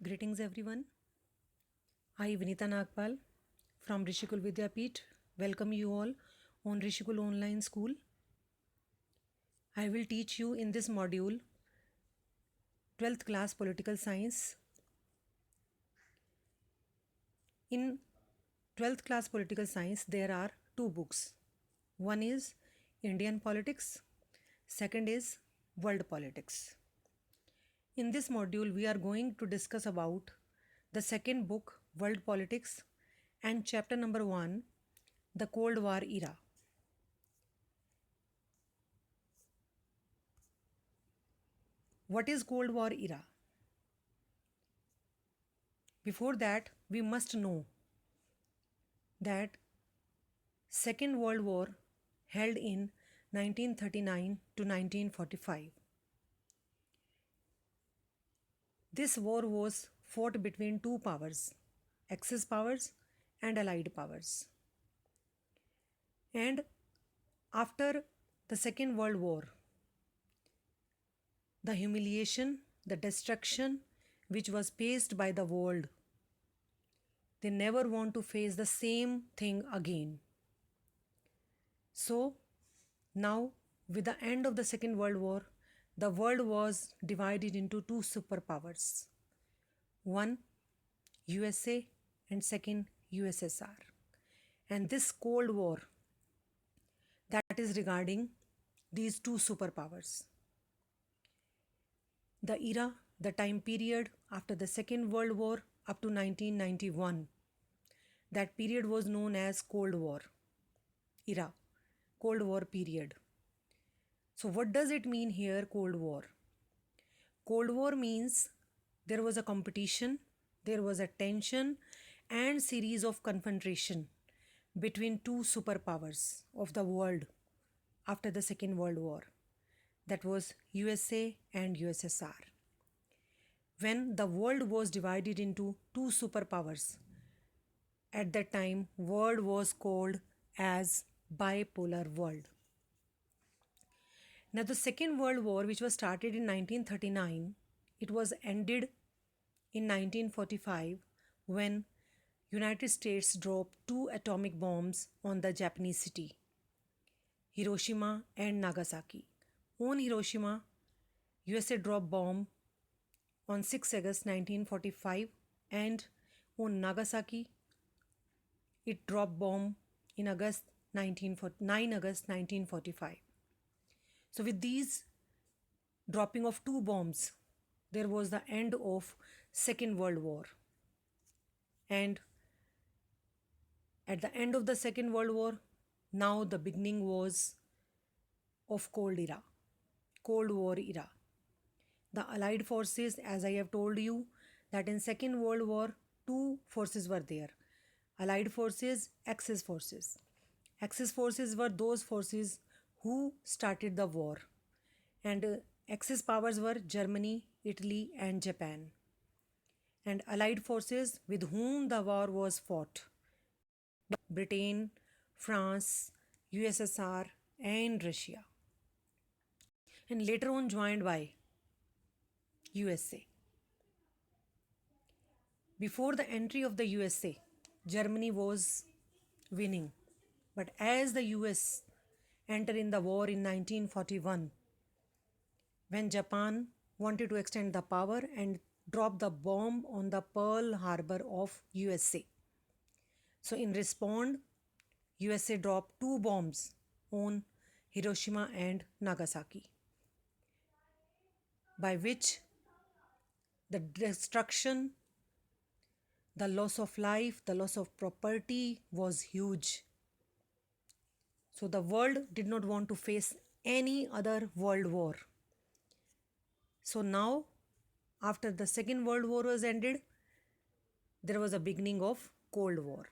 Greetings everyone. I Vinita Nagpal from Rishikul Vidyapeeth welcome you all on Rishikul Online School. I will teach you in this module 12th class political science. In 12th class political science there are two books. One is Indian politics, second is world politics. In this module we are going to discuss about the second book, World Politics, and chapter number 1, the Cold War era. What is Cold War era? Before that, we must know that Second World War held in 1939 to 1945. This war was fought between two powers, Axis powers and Allied powers. And after the Second World War, the humiliation, the destruction which was faced by the world, they never want to face the same thing again. So now, with the end of the Second World War, the world was divided into two superpowers. One, USA, and second, USSR. And this Cold War, that is regarding these two superpowers. The era, the time period after the Second World War up to 1991, that period was known as Cold War era, Cold War period. So what does it mean here, Cold War? Cold War means there was a competition, there was a tension and series of confrontation between two superpowers of the world after the Second World War. That was USA and USSR. When the world was divided into two superpowers, at that time world was called as bipolar world. Now the Second World War, which was started in 1939, it was ended in 1945 when United States dropped two atomic bombs on the Japanese city, Hiroshima and Nagasaki. On Hiroshima, USA dropped bomb on 6 August 1945 and on Nagasaki, it dropped bomb in 9 August 1945. So with these dropping of two bombs, there was the end of Second World War. And at the end of the Second World War, now the beginning was of Cold War era. The Allied forces, as I have told you, that in Second World War, two forces were there. Allied forces, Axis forces. Axis forces were those forces who started the war. And Axis powers were Germany, Italy and Japan. And Allied forces with whom the war was fought, Britain, France, USSR and Russia. And later on joined by USA. Before the entry of the USA, Germany was winning. But as the US entered in the war in 1941, when Japan wanted to extend the power and drop the bomb on the Pearl Harbor of USA. So in response, USA dropped two bombs on Hiroshima and Nagasaki, by which the destruction, the loss of life, the loss of property was huge. So the world did not want to face any other world war. So now, after the Second World War was ended, there was a beginning of Cold War.